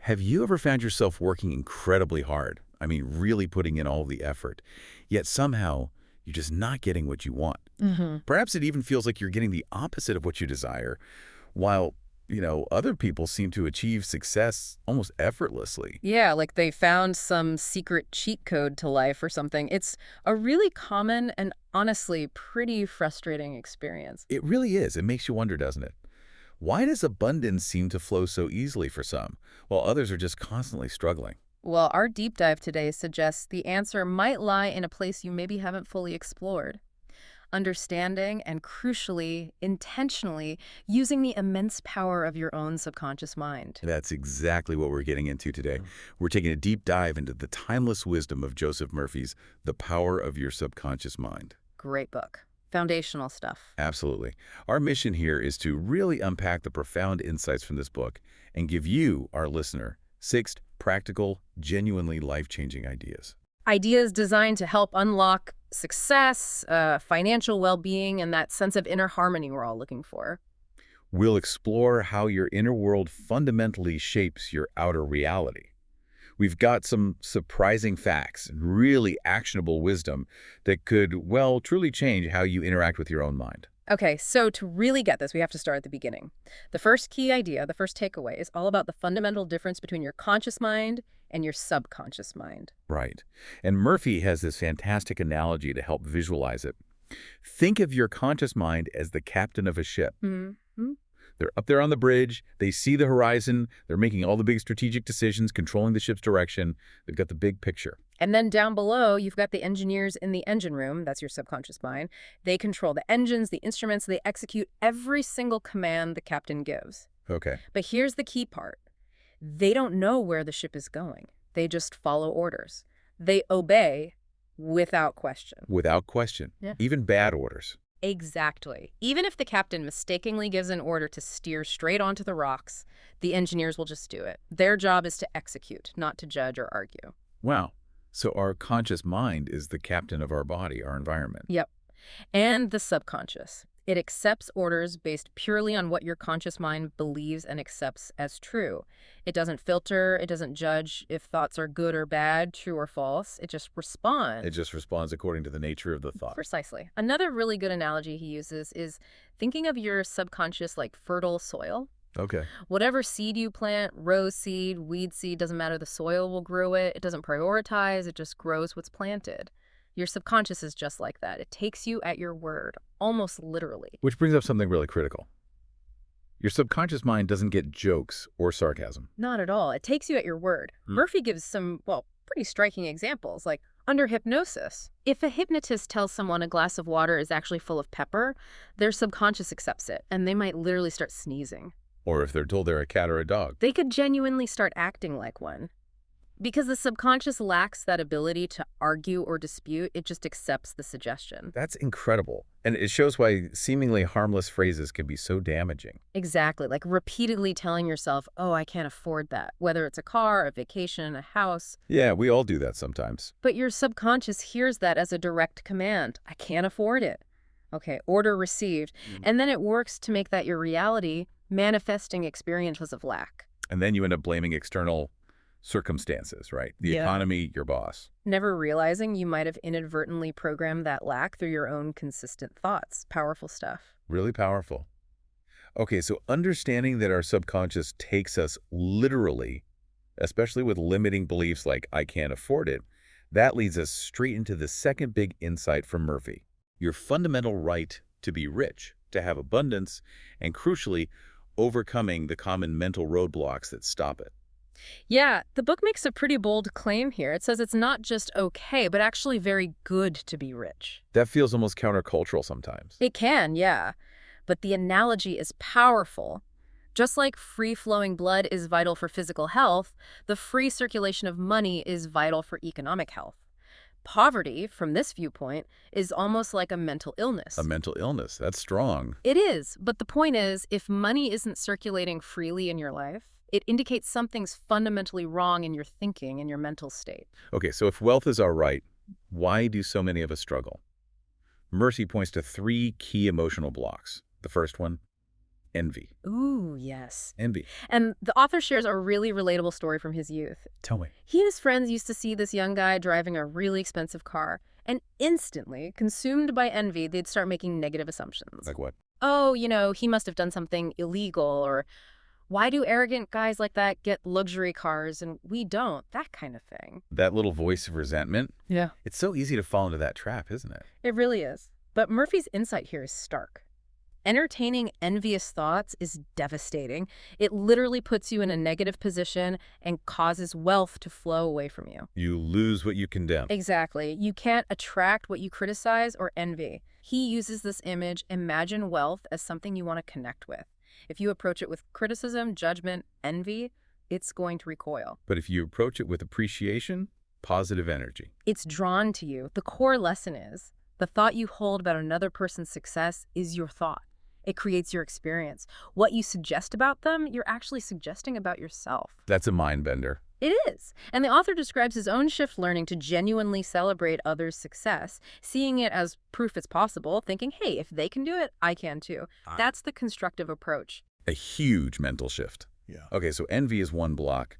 Have you ever found yourself working incredibly hard? I mean, really putting in all the effort, yet somehow you're just not getting what you want. hmm Perhaps it even feels like you're getting the opposite of what you desire, while, other people seem to achieve success almost effortlessly. Yeah, like they found some secret cheat code to life or something. It's a really common and honestly pretty frustrating experience. It really is. It makes you wonder, doesn't it? Why does abundance seem to flow so easily for some, while others are just constantly struggling? Well, our deep dive today suggests the answer might lie in a place you maybe haven't fully explored. Understanding and, crucially, intentionally using the immense power of your own subconscious mind. That's exactly what we're getting into today. We're taking a deep dive into the timeless wisdom of Joseph Murphy's The Power of Your Subconscious Mind. Great book. Foundational stuff. Absolutely. Our mission here is to really unpack the profound insights from this book and give you, our listener, 6 practical, genuinely life-changing ideas. Ideas designed to help unlock success, financial well-being, and that sense of inner harmony we're all looking for. We'll explore how your inner world fundamentally shapes your outer reality. We've got some surprising facts and really actionable wisdom that could, well, truly change how you interact with your own mind. Okay, so to really get this, we have to start at the beginning. The first key idea, the first takeaway, is all about the fundamental difference between your conscious mind and your subconscious mind. Right. And Murphy has this fantastic analogy to help visualize it. Think of your conscious mind as the captain of a ship. Mm-hmm. They're up there on the bridge, they see the horizon, they're making all the big strategic decisions, controlling the ship's direction, they've got the big picture. And then down below, you've got the engineers in the engine room. That's your subconscious mind. They control the engines, the instruments. They execute every single command the captain gives. Okay. But here's the key part. They don't know where the ship is going. They just follow orders. They obey without question. Without question. Yeah. Even bad orders. Exactly. Even if the captain mistakenly gives an order to steer straight onto the rocks, the engineers will just do it. Their job is to execute, not to judge or argue. Wow. So our conscious mind is the captain of our body, our environment. Yep. And the subconscious. It accepts orders based purely on what your conscious mind believes and accepts as true. It doesn't filter, it doesn't judge if thoughts are good or bad, true or false. It just responds. It just responds according to the nature of the thought. Precisely. Another really good analogy he uses is thinking of your subconscious like fertile soil. Okay. Whatever seed you plant, rose seed, weed seed, doesn't matter, the soil will grow it. It doesn't prioritize, it just grows what's planted. Your subconscious is just like that. It takes you at your word, almost literally. Which brings up something really critical. Your subconscious mind doesn't get jokes or sarcasm. Not at all. It takes you at your word. Murphy gives some, well, pretty striking examples, like under hypnosis. If a hypnotist tells someone a glass of water is actually full of pepper, their subconscious accepts it, and they might literally start sneezing. Or if they're told they're a cat or a dog. They could genuinely start acting like one. Because the subconscious lacks that ability to argue or dispute, it just accepts the suggestion. That's incredible. And it shows why seemingly harmless phrases can be so damaging. Exactly, like repeatedly telling yourself, oh, I can't afford that, whether it's a car, a vacation, a house. Yeah, we all do that sometimes. But your subconscious hears that as a direct command. I can't afford it. Okay, order received. And then it works to make that your reality, manifesting experiences of lack. And then you end up blaming external circumstances, right? The economy, your boss. Never realizing you might have inadvertently programmed that lack through your own consistent thoughts. Powerful stuff. Really powerful. Okay, so understanding that our subconscious takes us literally, especially with limiting beliefs like I can't afford it, that leads us straight into the second big insight from Murphy. Your fundamental right to be rich, to have abundance, and crucially, overcoming the common mental roadblocks that stop it. Yeah, the book makes a pretty bold claim here. It says it's not just okay, but actually very good to be rich. That feels almost countercultural sometimes. It can, yeah. But the analogy is powerful. Just like free-flowing blood is vital for physical health, the free circulation of money is vital for economic health. Poverty, from this viewpoint, is almost like a mental illness. A mental illness, that's strong. It is, but the point is, if money isn't circulating freely in your life, it indicates something's fundamentally wrong in your thinking and your mental state. Okay, so if wealth is our right, why do so many of us struggle? Mercy points to 3 key emotional blocks. The first one, Envy. Ooh, yes. Envy. And the author shares a really relatable story from his youth. Tell me. He and his friends used to see this young guy driving a really expensive car, and instantly, consumed by envy, they'd start making negative assumptions. Like what? Oh, he must have done something illegal, or why do arrogant guys like that get luxury cars and we don't? That kind of thing. That little voice of resentment. Yeah. It's so easy to fall into that trap, isn't it? It really is. But Murphy's insight here is stark. Entertaining envious thoughts is devastating. It literally puts you in a negative position and causes wealth to flow away from you. You lose what you condemn. Exactly. You can't attract what you criticize or envy. He uses this image, imagine wealth, as something you want to connect with. If you approach it with criticism, judgment, envy, it's going to recoil. But if you approach it with appreciation, positive energy. It's drawn to you. The core lesson is the thought you hold about another person's success is your thought. It creates your experience. What you suggest about them, you're actually suggesting about yourself. That's a mind bender. It is. And the author describes his own shift learning to genuinely celebrate others' success, seeing it as proof it's possible, thinking, hey, if they can do it, I can too. That's the constructive approach. A huge mental shift. Yeah. Okay, so envy is one block.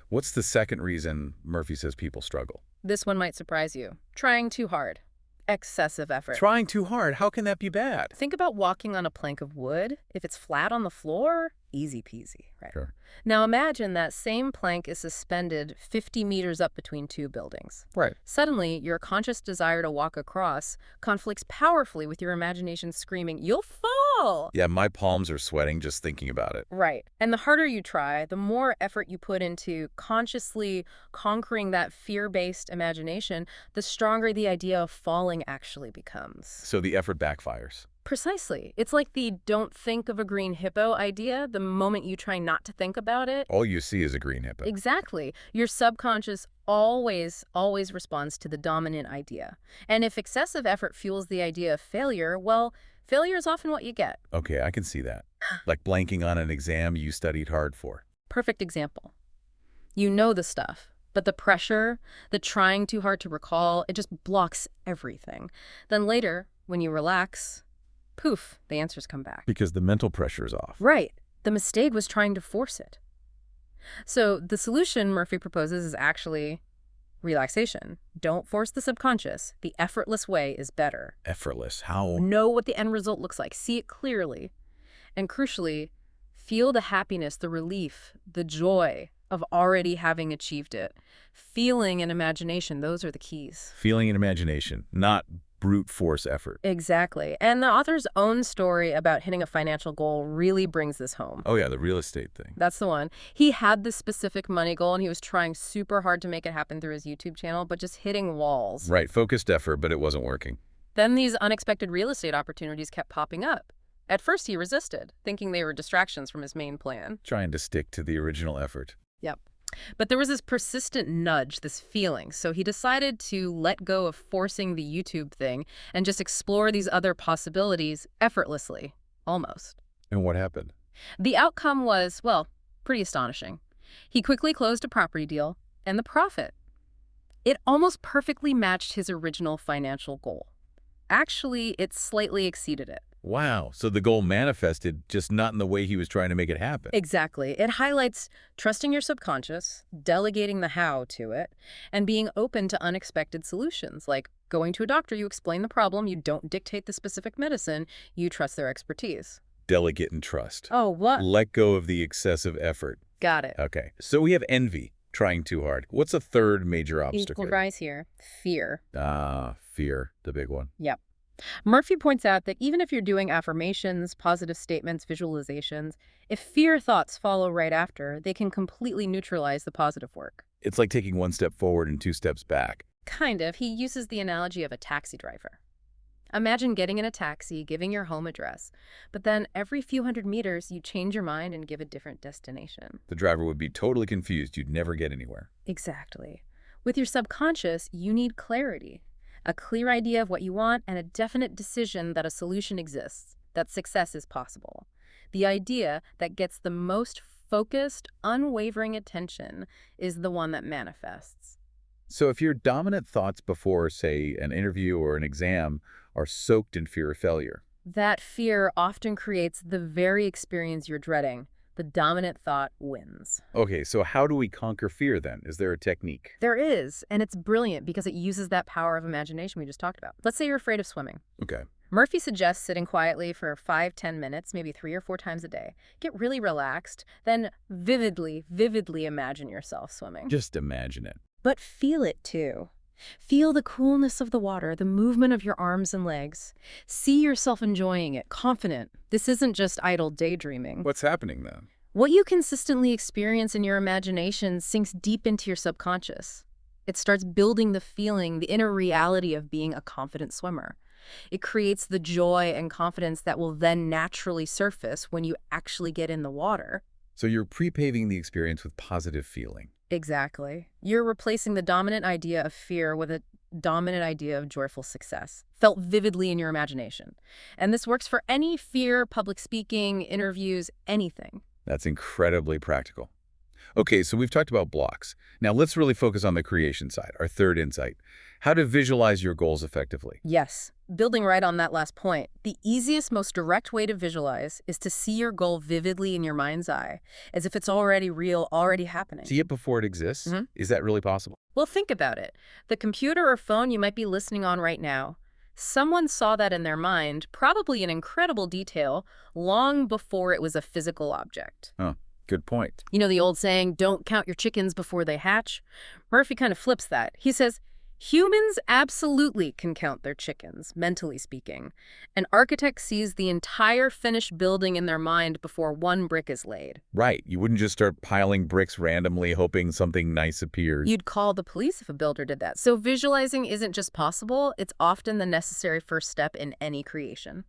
What's the second reason Murphy says people struggle? This one might surprise you. Trying too hard. Excessive effort. Trying too hard. How can that be bad? Think about walking on a plank of wood. If it's flat on the floor, easy peasy, right? Sure. Now imagine that same plank is suspended 50 meters up between two buildings. Right. Suddenly, your conscious desire to walk across conflicts powerfully with your imagination screaming, "You'll fall!" Yeah, my palms are sweating just thinking about it. Right. And the harder you try, the more effort you put into consciously conquering that fear-based imagination, the stronger the idea of falling actually becomes. So the effort backfires. Precisely. It's like the don't think of a green hippo idea. The moment you try not to think about it, All you see is a green hippo. exactly. Your subconscious always responds to the dominant idea. And if excessive effort fuels the idea of failure, well, failure is often what you get. Okay, I can see that. Like blanking on an exam you studied hard for. Perfect example. You know the stuff, but the pressure, the trying too hard to recall, it just blocks everything. Then later, when you relax, poof, the answers come back. Because the mental pressure is off. Right. The mistake was trying to force it. So the solution Murphy proposes is actually relaxation. Don't force the subconscious. The effortless way is better. Effortless. How? Know what the end result looks like. See it clearly. And crucially, feel the happiness, the relief, the joy of already having achieved it. Feeling and imagination, those are the keys. Feeling and imagination, not brute force effort. Exactly. And the author's own story about hitting a financial goal really brings this home. Oh yeah, the real estate thing. That's the one. He had this specific money goal and he was trying super hard to make it happen through his YouTube channel, but just hitting walls. Right, focused effort, but it wasn't working. Then these unexpected real estate opportunities kept popping up. At first he resisted, thinking they were distractions from his main plan. Trying to stick to the original effort. Yep. But there was this persistent nudge, this feeling, so he decided to let go of forcing the YouTube thing and just explore these other possibilities effortlessly, almost. And what happened? The outcome was, well, pretty astonishing. He quickly closed a property deal, and the profit. It almost perfectly matched his original financial goal. Actually, it slightly exceeded it. Wow, so the goal manifested, just not in the way he was trying to make it happen. Exactly. It highlights trusting your subconscious, delegating the how to it, and being open to unexpected solutions, like going to a doctor, you explain the problem, you don't dictate the specific medicine, you trust their expertise. Delegate and trust. Oh, what? Let go of the excessive effort. Got it. Okay, so we have envy, trying too hard. What's a third major obstacle? Equal rise here. Fear. Fear, the big one. Yep. Murphy points out that even if you're doing affirmations, positive statements, visualizations, if fear thoughts follow right after, they can completely neutralize the positive work. It's like taking one step forward and two steps back. Kind of. He uses the analogy of a taxi driver. Imagine getting in a taxi, giving your home address, but then every few hundred meters, you change your mind and give a different destination. The driver would be totally confused. You'd never get anywhere. Exactly. With your subconscious, you need clarity. A clear idea of what you want and a definite decision that a solution exists, that success is possible. The idea that gets the most focused, unwavering attention is the one that manifests. So if your dominant thoughts before, say, an interview or an exam are soaked in fear of failure, That fear often creates the very experience you're dreading. The dominant thought wins. Okay, so how do we conquer fear then? Is there a technique? There is, and it's brilliant because it uses that power of imagination we just talked about. Let's say you're afraid of swimming. Okay. Murphy suggests sitting quietly for 5–10 minutes, maybe 3 or 4 times a day. Get really relaxed, then vividly imagine yourself swimming. Just imagine it. But feel it too. Feel the coolness of the water, the movement of your arms and legs. See yourself enjoying it, confident. This isn't just idle daydreaming. What's happening then? What you consistently experience in your imagination sinks deep into your subconscious. It starts building the feeling, the inner reality of being a confident swimmer. It creates the joy and confidence that will then naturally surface when you actually get in the water. So you're pre-paving the experience with positive feeling. Exactly. You're replacing the dominant idea of fear with a dominant idea of joyful success, felt vividly in your imagination. And this works for any fear, public speaking, interviews, anything. That's incredibly practical. Okay, so we've talked about blocks. Now let's really focus on the creation side, our third insight. How to visualize your goals effectively. Yes, building right on that last point, the easiest, most direct way to visualize is to see your goal vividly in your mind's eye, as if it's already real, already happening. See it before it exists? Is that really possible? Well, think about it. The computer or phone you might be listening on right now, someone saw that in their mind, probably in incredible detail, long before it was a physical object. Huh, good point. You know the old saying, don't count your chickens before they hatch? Murphy kind of flips that. He says, humans absolutely can count their chickens, mentally speaking. An architect sees the entire finished building in their mind before one brick is laid. Right, you wouldn't just start piling bricks randomly hoping something nice appears. You'd call the police if a builder did that. So visualizing isn't just possible, it's often the necessary first step in any creation.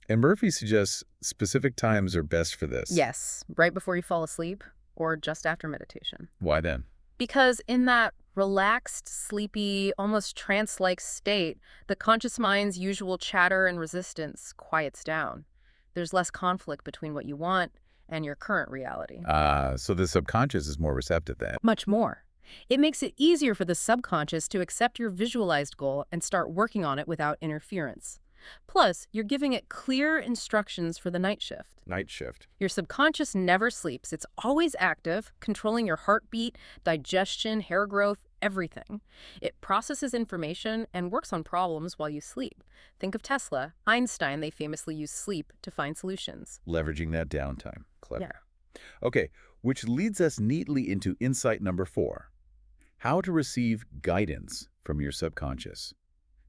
And Murphy suggests specific times are best for this. Yes, right before you fall asleep or just after meditation. Why then? Because in that relaxed, sleepy, almost trance-like state, the conscious mind's usual chatter and resistance quiets down. There's less conflict between what you want and your current reality. So the subconscious is more receptive then. Much more. It makes it easier for the subconscious to accept your visualized goal and start working on it without interference. Plus, you're giving it clear instructions for the night shift. Night shift. Your subconscious never sleeps. It's always active, controlling your heartbeat, digestion, hair growth, everything. It processes information and works on problems while you sleep. Think of Tesla, Einstein, they famously used sleep to find solutions. Leveraging that downtime. Clever. Yeah. Okay, which leads us neatly into insight number 4. How to receive guidance from your subconscious.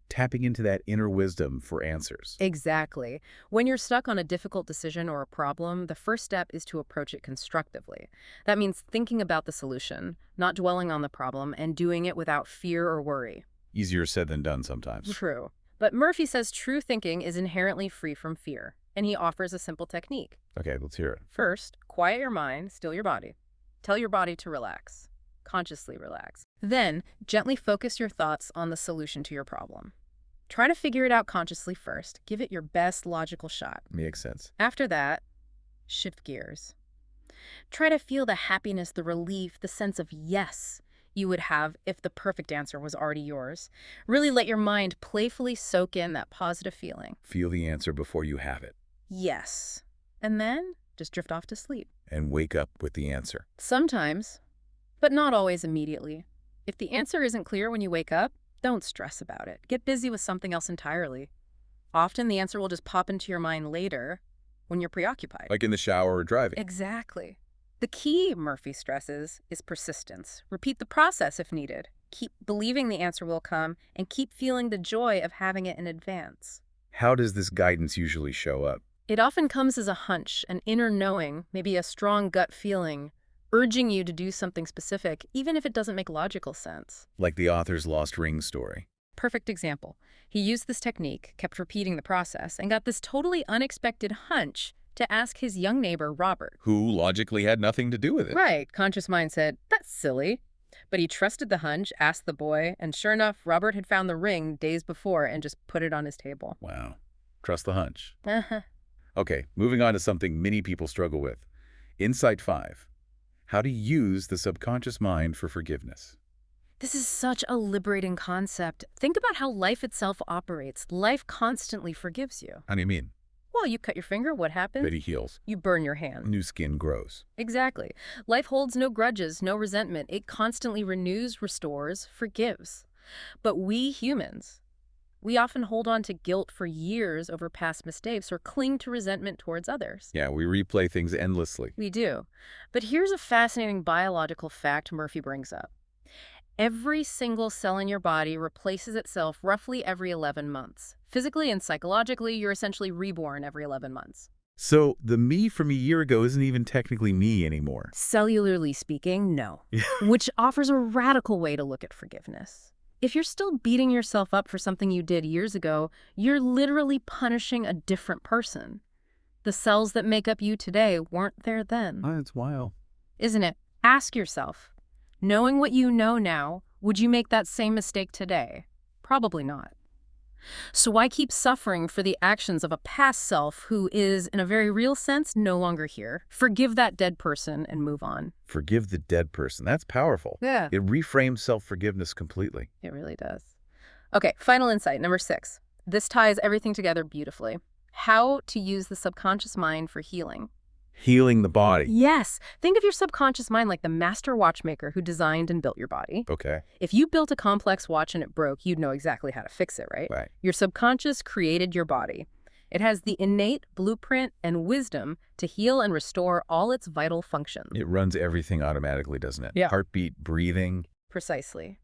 Tapping into that inner wisdom for answers. Exactly. When you're stuck on a difficult decision or a problem, the first step is to approach it constructively. That means thinking about the solution, not dwelling on the problem, and doing it without fear or worry. Easier said than done sometimes. True. But Murphy says true thinking is inherently free from fear, and he offers a simple technique. Okay, let's hear it. First, quiet your mind, still your body. Tell your body to relax. Consciously relax. Then, gently focus your thoughts on the solution to your problem. Try to figure it out consciously first. Give it your best logical shot. Makes sense. After that, shift gears. Try to feel the happiness, the relief, the sense of yes you would have if the perfect answer was already yours. Really let your mind playfully soak in that positive feeling. Feel the answer before you have it. Yes. And then just drift off to sleep. And wake up with the answer. Sometimes, but not always immediately. If the answer isn't clear when you wake up, don't stress about it. Get busy with something else entirely. Often the answer will just pop into your mind later when you're preoccupied. Like in the shower or driving. Exactly. The key, Murphy stresses, is persistence. Repeat the process if needed. Keep believing the answer will come and keep feeling the joy of having it in advance. How does this guidance usually show up? It often comes as a hunch, an inner knowing, maybe a strong gut feeling, urging you to do something specific, even if it doesn't make logical sense. Like the author's lost ring story. Perfect example. He used this technique, kept repeating the process, and got this totally unexpected hunch to ask his young neighbor, Robert. Who logically had nothing to do with it. Right. Conscious mind said, that's silly. But he trusted the hunch, asked the boy, and sure enough, Robert had found the ring days before and just put it on his table. Wow. Trust the hunch. Uh-huh. Okay, moving on to something many people struggle with. Insight 5. How to use the subconscious mind for forgiveness. This is such a liberating concept. Think about how life itself operates. Life constantly forgives you. How do you mean? Well, you cut your finger, what happens? But he heals. You burn your hand. New skin grows. Exactly. Life holds no grudges, no resentment. It constantly renews, restores, forgives. But we humans, we often hold on to guilt for years over past mistakes or cling to resentment towards others. Yeah, we replay things endlessly. We do. But here's a fascinating biological fact Murphy brings up. Every single cell in your body replaces itself roughly every 11 months. Physically and psychologically, you're essentially reborn every 11 months. So the me from a year ago isn't even technically me anymore. Cellularly speaking, no. Which offers a radical way to look at forgiveness. If you're still beating yourself up for something you did years ago, you're literally punishing a different person. The cells that make up you today weren't there then. Oh, that's wild. Isn't it? Ask yourself, knowing what you know now, would you make that same mistake today? Probably not. So why keep suffering for the actions of a past self who is, in a very real sense, no longer here? Forgive that dead person and move on. Forgive the dead person. That's powerful. Yeah. It reframes self-forgiveness completely. It really does. Okay, final insight, number 6. This ties everything together beautifully. How to use the subconscious mind for healing. Healing the body. Yes. Think of your subconscious mind like the master watchmaker who designed and built your body. Okay. If you built a complex watch and it broke, you'd know exactly how to fix it, right? Right. Your subconscious created your body. It has the innate blueprint and wisdom to heal and restore all its vital functions. It runs everything automatically, doesn't it? Yeah. Heartbeat, breathing. Precisely.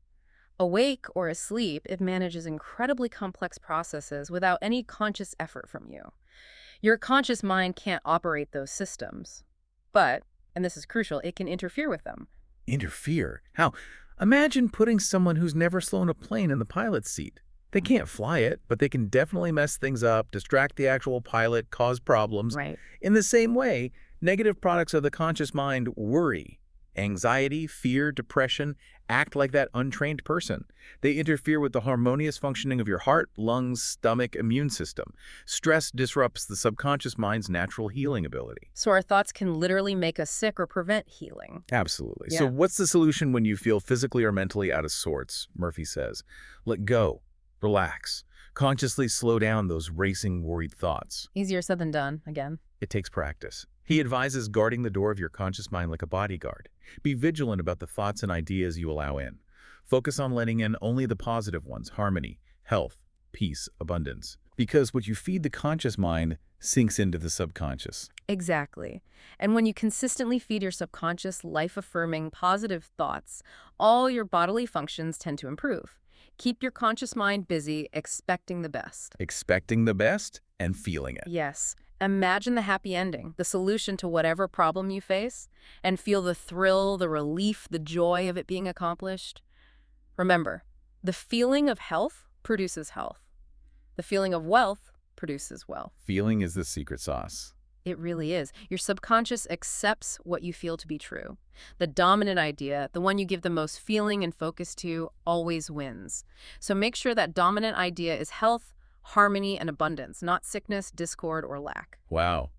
Awake or asleep, it manages incredibly complex processes without any conscious effort from you. Your conscious mind can't operate those systems. But, and this is crucial, it can interfere with them. Interfere? How? Imagine putting someone who's never flown a plane in the pilot's seat. They can't fly it, but they can definitely mess things up, distract the actual pilot, cause problems. Right. In the same way, negative products of the conscious mind worry, anxiety, fear, depression, act like that untrained person. They interfere with the harmonious functioning of your heart, lungs, stomach, immune system. Stress disrupts the subconscious mind's natural healing ability. So our thoughts can literally make us sick or prevent healing. Absolutely. Yeah. So what's the solution when you feel physically or mentally out of sorts? Murphy says, let go, relax, consciously slow down those racing, worried thoughts. Easier said than done, again. It takes practice. He advises guarding the door of your conscious mind like a bodyguard. Be vigilant about the thoughts and ideas you allow in. Focus on letting in only the positive ones: harmony, health, peace, abundance. Because what you feed the conscious mind sinks into the subconscious. Exactly. And when you consistently feed your subconscious life-affirming, positive thoughts, all your bodily functions tend to improve. Keep your conscious mind busy, expecting the best. Expecting the best and feeling it. Yes. Imagine the happy ending, the solution to whatever problem you face, and feel the thrill, the relief, the joy of it being accomplished. Remember, the feeling of health produces health. The feeling of wealth produces wealth. Feeling is the secret sauce. It really is. Your subconscious accepts what you feel to be true. The dominant idea, the one you give the most feeling and focus to, always wins. So make sure that dominant idea is health, harmony, and abundance, not sickness, discord, or lack. Wow.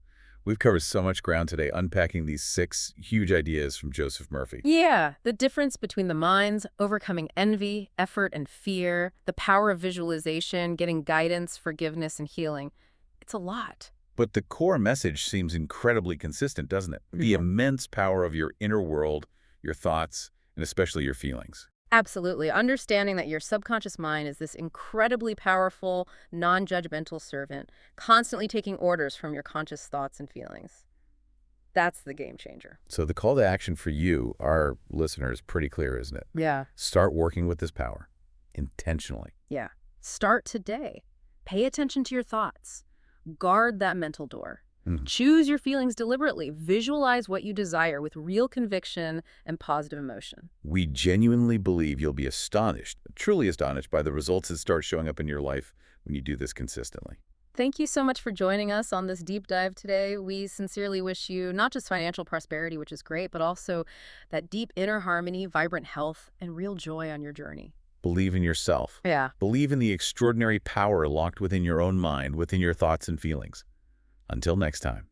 We've covered so much ground today unpacking these 6 huge ideas from Joseph Murphy. Yeah, the difference between the minds, overcoming envy, effort, and fear, the power of visualization, getting guidance, forgiveness, and healing. It's a lot. But the core message seems incredibly consistent, doesn't it? The immense power of your inner world, your thoughts, and especially your feelings. Absolutely. Understanding that your subconscious mind is this incredibly powerful, non-judgmental servant, constantly taking orders from your conscious thoughts and feelings. That's the game changer. So the call to action for you, our listeners, is pretty clear, isn't it? Yeah. Start working with this power intentionally. Yeah. Start today. Pay attention to your thoughts. Guard that mental door. Choose your feelings deliberately. Visualize what you desire with real conviction and positive emotion. We genuinely believe you'll be astonished, truly astonished by the results that start showing up in your life when you do this consistently. Thank you so much for joining us on this deep dive today. We sincerely wish you not just financial prosperity, which is great, but also that deep inner harmony, vibrant health, and real joy on your journey. Believe in yourself. Yeah. Believe in the extraordinary power locked within your own mind, within your thoughts and feelings. Until next time.